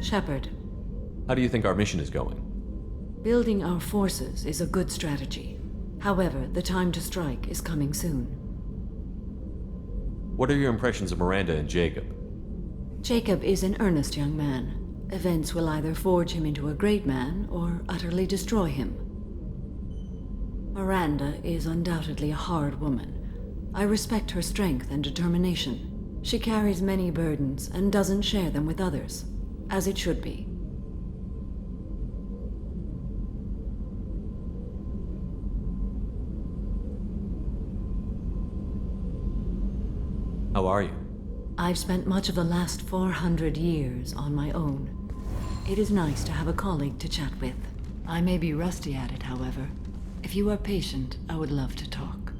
Shepard, How do you think our mission is going? building our forces is a good strategy. However, the time to strike is coming soon. What are your impressions of Miranda and Jacob? Jacob is an earnest young man. Events will either forge him into a great man or utterly destroy him. Miranda is undoubtedly a hard woman. I respect her strength and determination. She carries many burdens and doesn't share them with others, as it should be. How are you? I've spent much of the last 400 years on my own. It is nice to have a colleague to chat with. I may be rusty at it, however. If you are patient, I would love to talk.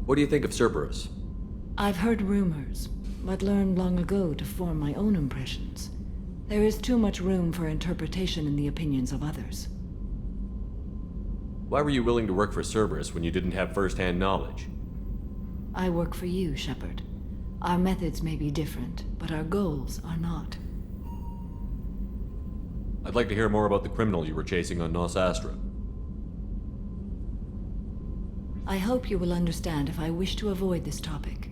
What do you think of Cerberus? I've heard rumors, but learned long ago to form my own impressions. There is too much room for interpretation in the opinions of others. Why were you willing to work for Cerberus when you didn't have first-hand knowledge? I work for you, Shepard. Our methods may be different, but our goals are not. I'd like to hear more about the criminal you were chasing on Nos Astra. I hope you will understand if I wish to avoid this topic.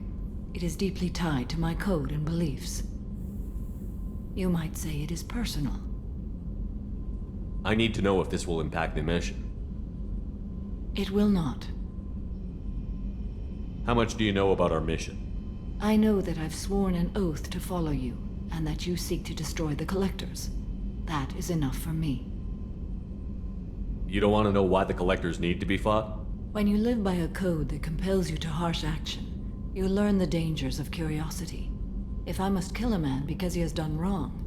It is deeply tied to my code and beliefs. You might say it is personal. I need to know if this will impact the mission. It will not. How much do you know about our mission? I know that I've sworn an oath to follow you, and that you seek to destroy the Collectors. That is enough for me. You don't want to know why the Collectors need to be fought? When you live by a code that compels you to harsh action, you learn the dangers of curiosity. If I must kill a man because he has done wrong,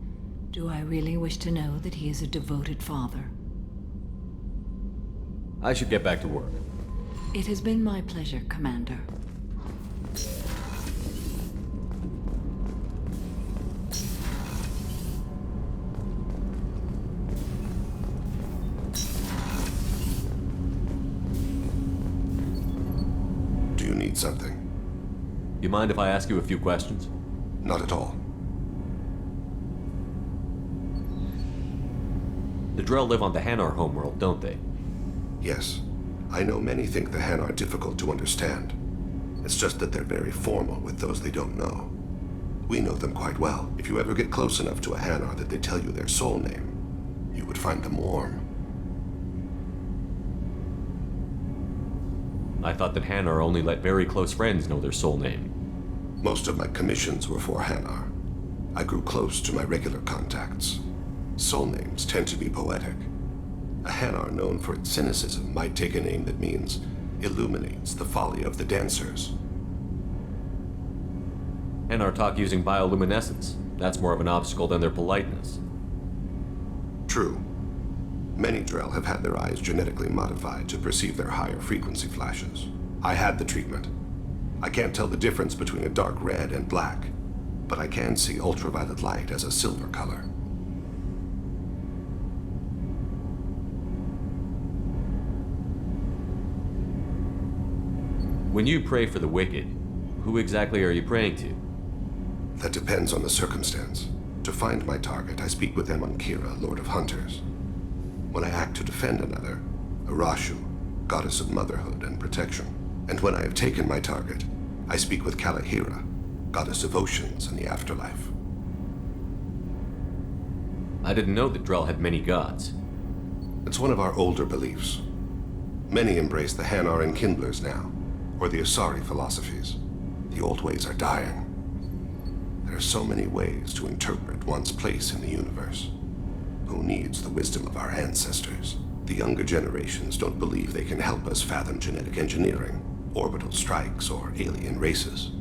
do I really wish to know that he is a devoted father? I should get back to work. It has been my pleasure, Commander. Do you need something? You mind if I ask you a few questions? Not at all. The Drell live on the Hanar homeworld, don't they? Yes. I know many think the Han are difficult to understand. It's just that they're very formal with those they don't know. We know them quite well. If you ever get close enough to a Hanar that they tell you their soul name, you would find them warm. I thought that Hanar only let very close friends know their soul name. Most of my commissions were for Hanar. I grew close to my regular contacts. Soul names tend to be poetic. A Hanar known for its cynicism might take a name that means illuminates the folly of the dancers. Hanar talk using bioluminescence. That's more of an obstacle than their politeness. True. Many Drell have had their eyes genetically modified to perceive their higher frequency flashes. I had the treatment. I can't tell the difference between a dark red and black, but I can see ultraviolet light as a silver color. When you pray for the wicked, who exactly are you praying to? That depends on the circumstance. To find my target, I speak with them on Kira, Lord of Hunters. When I act to defend another, Arashu, goddess of motherhood and protection. And when I have taken my target, I speak with Kalahira, goddess of oceans and the afterlife. I didn't know that Drell had many gods. It's one of our older beliefs. Many embrace the Hanar and Kindlers now, or the Asari philosophies. The old ways are dying. There are so many ways to interpret one's place in the universe. Who needs the wisdom of our ancestors? The younger generations don't believe they can help us fathom genetic engineering, orbital strikes, or alien races.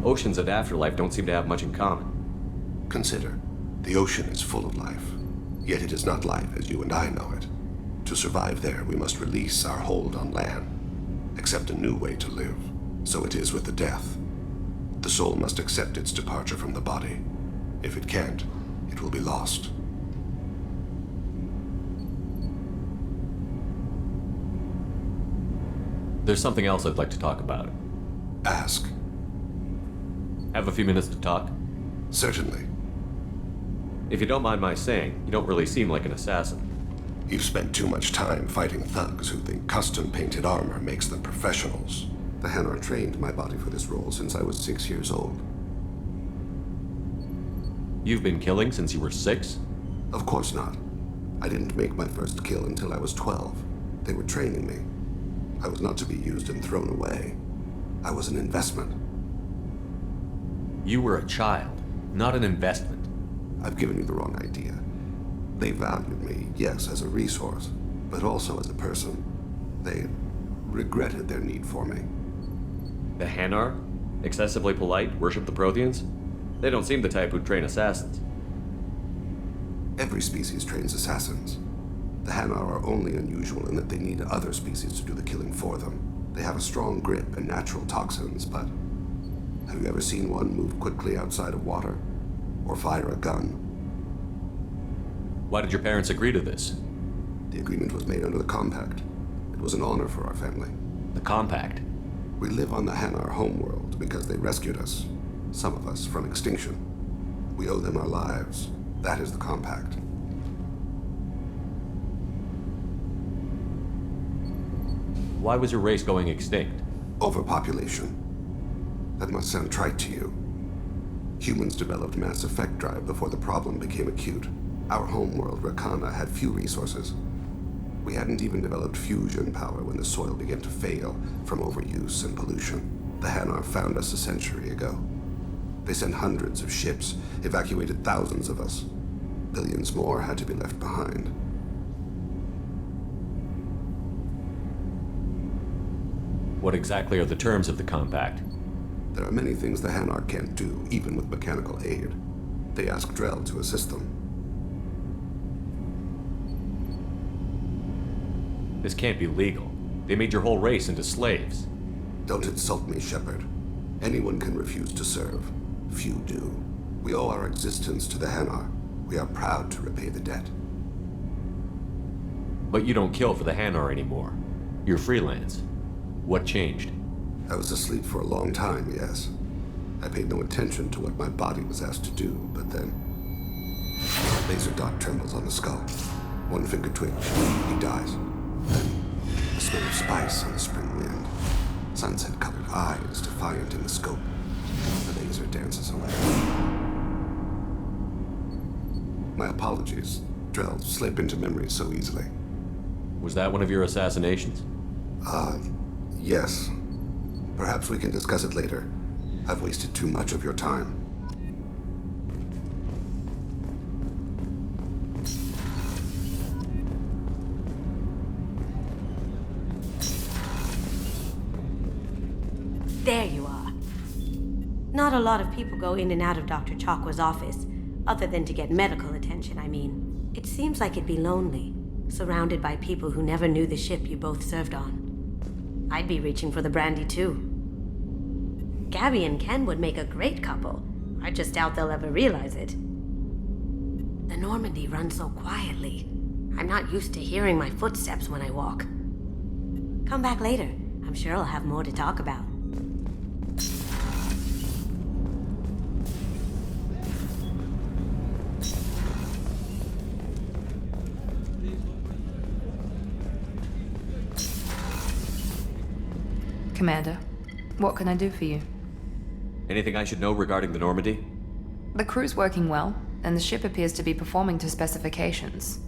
Oceans and afterlife don't seem to have much in common. Consider, the ocean is full of life, yet it is not life as you and I know it. To survive there, we must release our hold on land, accept a new way to live. So it is with the death. The soul must accept its departure from the body. If it can't, it will be lost. There's something else I'd like to talk about. Ask. Have a few minutes to talk? Certainly. If you don't mind my saying, you don't really seem like an assassin. You've spent too much time fighting thugs who think custom-painted armor makes them professionals. The Hanar trained my body for this role since I was 6 years old. You've been killing since you were 6? Of course not. I didn't make my first kill until I was 12. They were training me. I was not to be used and thrown away. I was an investment. You were a child, not an investment. I've given you the wrong idea. They valued me, yes, as a resource, but also as a person. They regretted their need for me. The Hanar? Excessively polite, worship the Protheans? They don't seem the type who'd train assassins. Every species trains assassins. The Hanar are only unusual in that they need other species to do the killing for them. They have a strong grip and natural toxins, but have you ever seen one move quickly outside of water? Or fire a gun? Why did your parents agree to this? The agreement was made under the Compact. It was an honor for our family. The Compact? We live on the Hanar homeworld because they rescued us, some of us, from extinction. We owe them our lives. That is the Compact. Why was your race going extinct? Overpopulation. That must sound trite to you. Humans developed mass effect drive before the problem became acute. Our homeworld, Rakana, had few resources. We hadn't even developed fusion power when the soil began to fail from overuse and pollution. The Hanar found us a century ago. They sent hundreds of ships, evacuated thousands of us. Billions more had to be left behind. What exactly are the terms of the Compact? There are many things the Hanar can't do, even with mechanical aid. They ask Drell to assist them. This can't be legal. They made your whole race into slaves. Don't insult me, Shepard. Anyone can refuse to serve. Few do. We owe our existence to the Hanar. We are proud to repay the debt. But you don't kill for the Hanar anymore. You're freelance. What changed? I was asleep for a long time, yes. I paid no attention to what my body was asked to do, but then... Laser dot trembles on the skull. One finger twitch. He dies. Then, the smell of spice on the spring wind. Sunset-colored eyes defiant in the scope. The laser dances away. My apologies. Drell slip into memory so easily. Was that one of your assassinations? Yes. Perhaps we can discuss it later. I've wasted too much of your time. There you are. Not a lot of people go in and out of Dr. Chakwa's office, other than to get medical attention, I mean. It seems like it'd be lonely, surrounded by people who never knew the ship you both served on. I'd be reaching for the brandy too. Gabby and Ken would make a great couple. I just doubt they'll ever realize it. The Normandy runs so quietly. I'm not used to hearing my footsteps when I walk. Come back later. I'm sure I'll have more to talk about. Commander, what can I do for you? Anything I should know regarding the Normandy? The crew's working well, and the ship appears to be performing to specifications.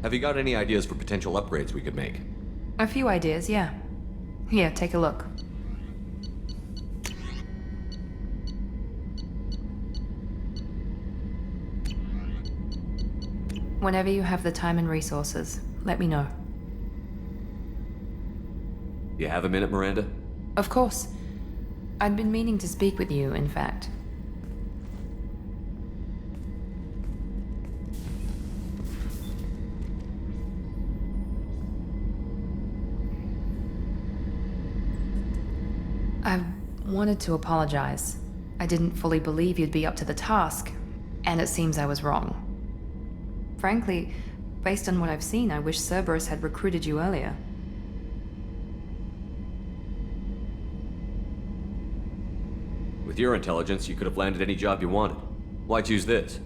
Have you got any ideas for potential upgrades we could make? A few ideas, yeah. Here, take a look. Whenever you have the time and resources, let me know. You have a minute, Miranda? Of course. I'd been meaning to speak with you, in fact. wanted to apologize. I didn't fully believe you'd be up to the task, and it seems I was wrong. Frankly, based on what I've seen, I wish Cerberus had recruited you earlier. With your intelligence, you could have landed any job you wanted. Why choose this?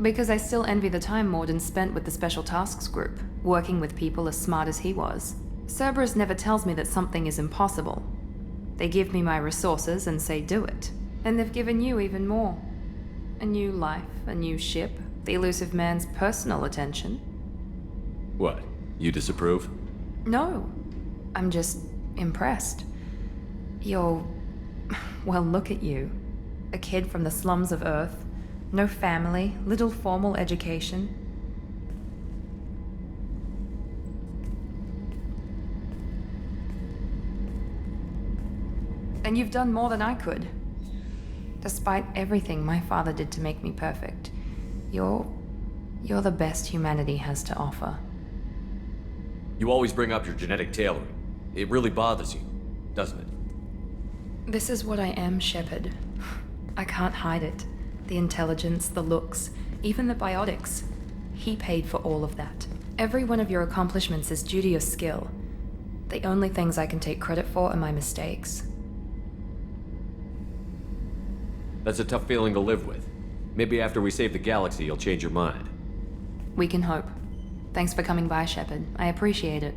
Because I still envy the time Morden spent with the Special Tasks Group, working with people as smart as he was. Cerberus never tells me that something is impossible. They give me my resources and say do it. And they've given you even more. A new life, a new ship, the elusive man's personal attention. What? You disapprove? No. I'm just impressed. You're... well, look at you. A kid from the slums of Earth. No family, little formal education. And you've done more than I could. Despite everything my father did to make me perfect, you're the best humanity has to offer. You always bring up your genetic tailoring. It really bothers you, doesn't it? This is what I am, Shepard. I can't hide it. The intelligence, the looks, even the biotics. He paid for all of that. Every one of your accomplishments is due to your skill. The only things I can take credit for are my mistakes. That's a tough feeling to live with. Maybe after we save the galaxy, you'll change your mind. We can hope. Thanks for coming by, Shepard. I appreciate it.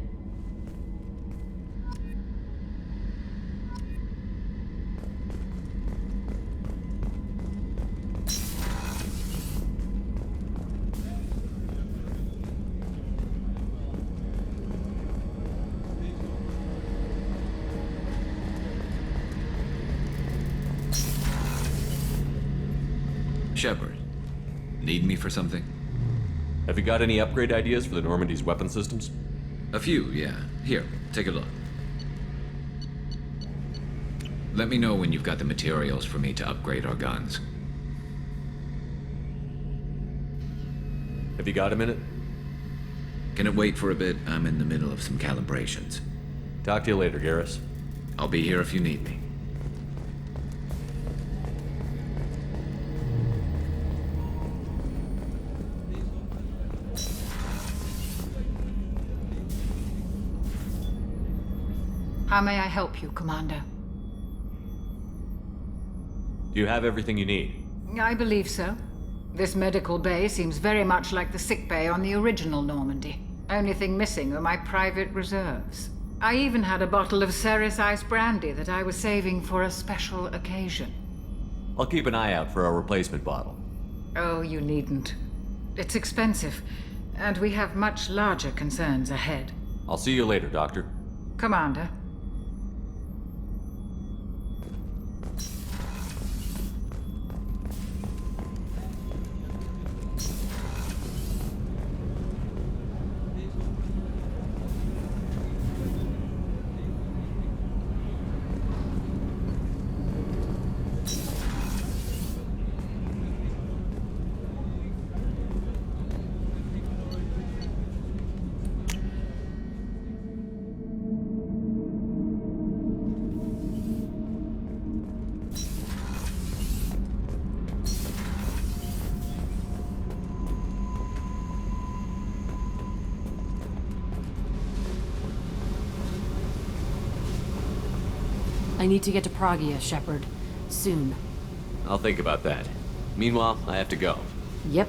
Shepard, need me for something? Have you got any upgrade ideas for the Normandy's weapon systems? A few, yeah. Here, take a look. Let me know when you've got the materials for me to upgrade our guns. Have you got a minute? Can it wait for a bit? I'm in the middle of some calibrations. Talk to you later, Garrus. I'll be here if you need me. How may I help you, Commander? Do you have everything you need? I believe so. This medical bay seems very much like the sick bay on the original Normandy. Only thing missing are my private reserves. I even had a bottle of Ceres Ice brandy that I was saving for a special occasion. I'll keep an eye out for a replacement bottle. Oh, you needn't. It's expensive, and we have much larger concerns ahead. I'll see you later, Doctor. Commander. I need to get to Pragia, Shepard. Soon. I'll think about that. Meanwhile, I have to go. Yep.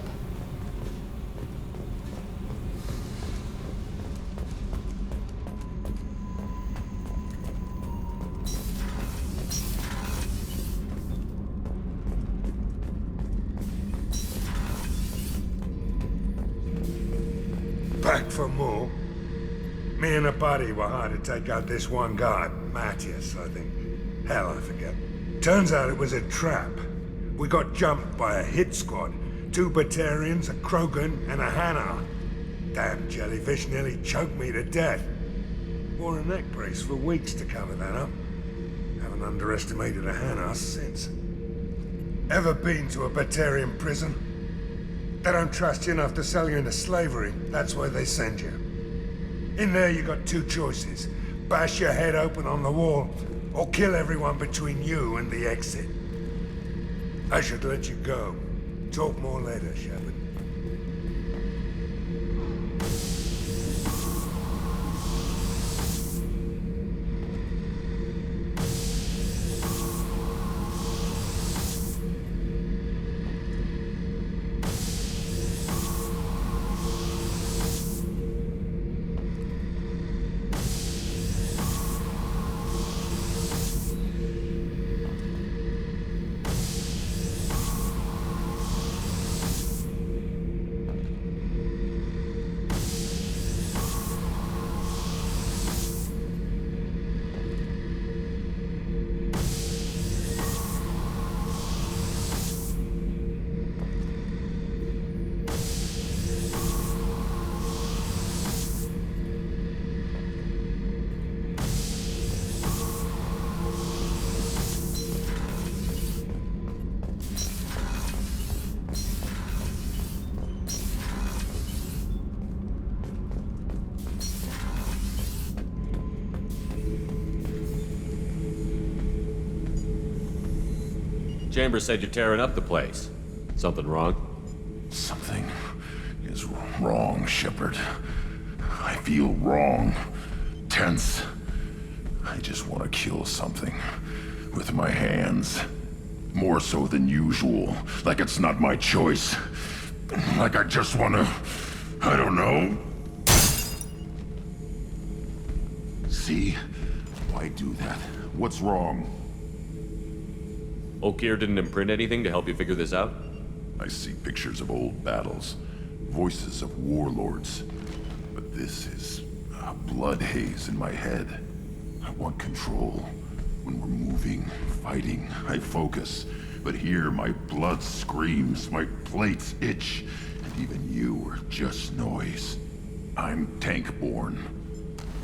Back for more? Me and a buddy were hired to take out this one guy, Matthias, I think. Hell, I forget. Turns out it was a trap. We got jumped by a hit squad. 2 Batarians, a Krogan, and a Hanar. Damn jellyfish nearly choked me to death. Wore a neck brace for weeks to cover that up. Haven't underestimated a Hanar since. Ever been to a Batarian prison? They don't trust you enough to sell you into slavery. That's why they send you. In there you got 2 choices. Bash your head open on the wall, or kill everyone between you and the exit. I should let you go. Talk more later, Shepard. Chambers said you're tearing up the place. Something wrong? Something is wrong, Shepard. I feel wrong. Tense. I just want to kill something. With my hands. More so than usual. Like it's not my choice. Like I just want to... I don't know. See? Why do that? What's wrong? Okier didn't imprint anything to help you figure this out? I see pictures of old battles, voices of warlords. But this is a blood haze in my head. I want control. When we're moving, fighting, I focus. But here my blood screams, my plates itch, and even you are just noise. I'm tank-born.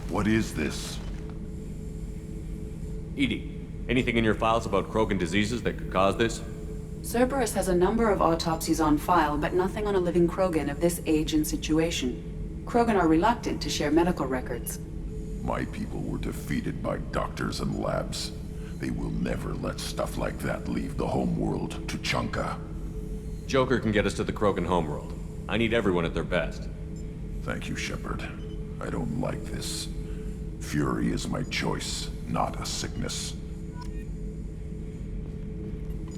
What is this? Edie, anything in your files about Krogan diseases that could cause this? Cerberus has a number of autopsies on file, but nothing on a living Krogan of this age and situation. Krogan are reluctant to share medical records. My people were defeated by doctors and labs. They will never let stuff like that leave the homeworld to Chunka. Joker can get us to the Krogan homeworld. I need everyone at their best. Thank you, Shepard. I don't like this. Fury is my choice, not a sickness.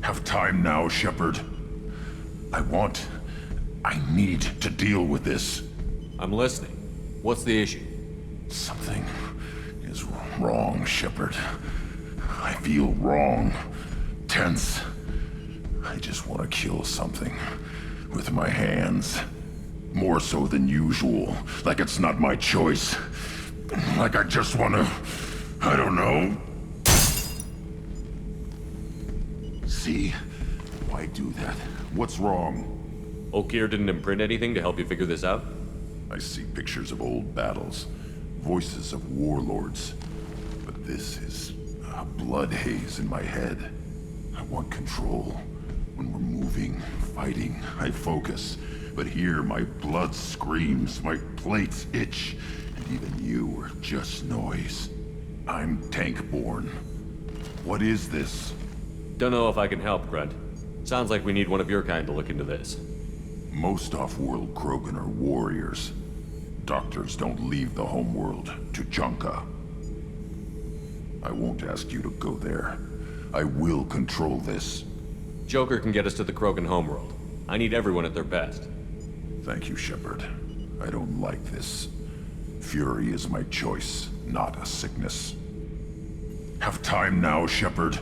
Have time now, Shepard. I need to deal with this. I'm listening. What's the issue? Something is wrong, Shepard. I feel wrong. Tense. I just want to kill something. With my hands. More so than usual. Like it's not my choice. Like I just want to... I don't know. See? Why do that? What's wrong? Okier didn't imprint anything to help you figure this out? I see pictures of old battles. Voices of warlords. But this is a blood haze in my head. I want control. When we're moving, fighting, I focus. But here my blood screams, my plates itch, and even you are just noise. I'm tank-born. What is this? Don't know if I can help, Grunt. Sounds like we need one of your kind to look into this. Most off-world Krogan are warriors. Doctors don't leave the homeworld to Chunka. I won't ask you to go there. I will control this. Joker can get us to the Krogan homeworld. I need everyone at their best. Thank you, Shepard. I don't like this. Fury is my choice, not a sickness. Have time now, Shepard.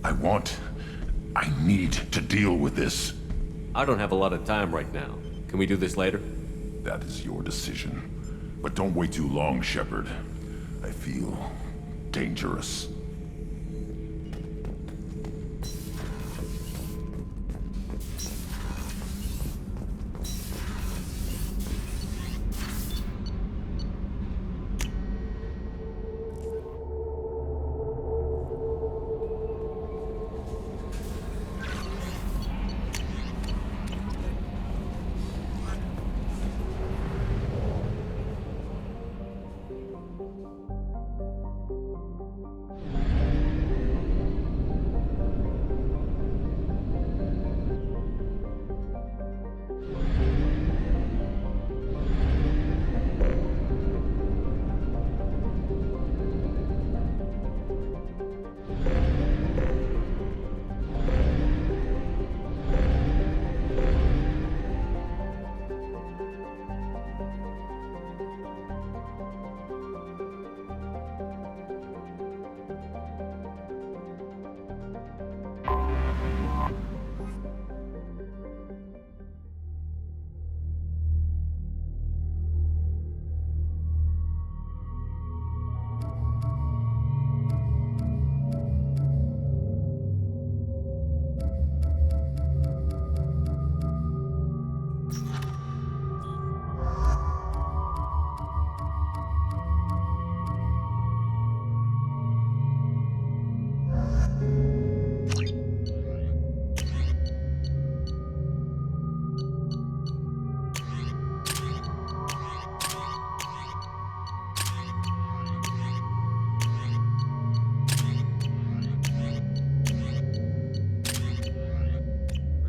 I need to deal with this. I don't have a lot of time right now. Can we do this later? That is your decision. But don't wait too long, Shepard. I feel dangerous.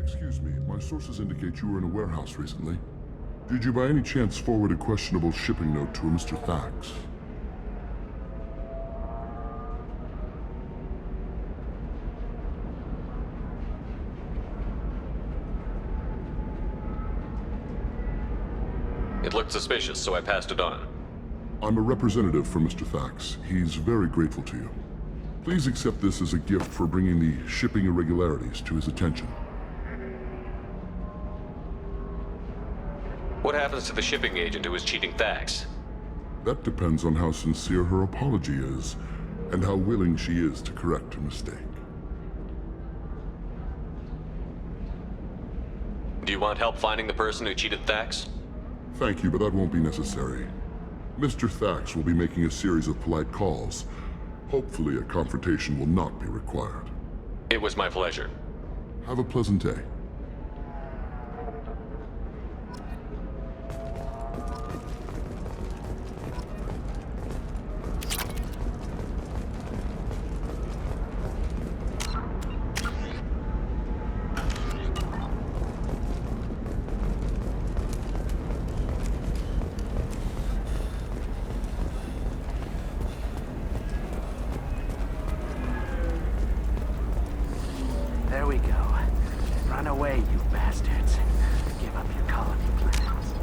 Excuse me, my sources indicate you were in a warehouse recently. Did you by any chance forward a questionable shipping note to a Mr. Thax? It looked suspicious, so I passed it on. I'm a representative for Mr. Thax. He's very grateful to you. Please accept this as a gift for bringing the shipping irregularities to his attention. What happens to the shipping agent who was cheating Thax? That depends on how sincere her apology is, and how willing she is to correct her mistake. Do you want help finding the person who cheated Thax? Thank you, but that won't be necessary. Mr. Thax will be making a series of polite calls. Hopefully a confrontation will not be required. It was my pleasure. Have a pleasant day. There we go. Run away, you bastards. Give up your colony plans.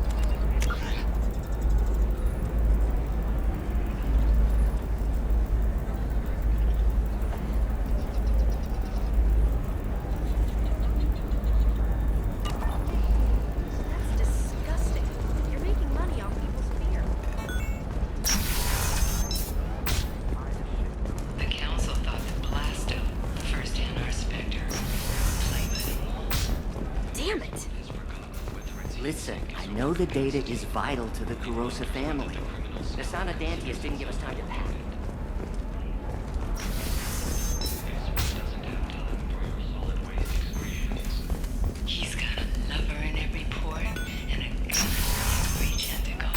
That's disgusting. You're making money off people's fear. The council thought that Blasto, the first NR Spectre, Damn it! Listen, I know the data is vital to the Kurosa family. The son of Dantius didn't give us time to pack. He's got a lover in every port and a gun in every tentacle.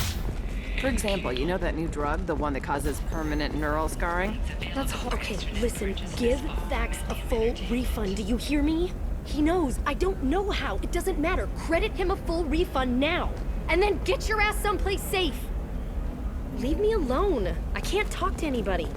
For example, you know that new drug, the one that causes permanent neural scarring? That's okay. Listen, give Thax a full refund. Do you hear me? He knows. I don't know how. It doesn't matter. Credit him a full refund now. And then get your ass someplace safe. Leave me alone. I can't talk to anybody.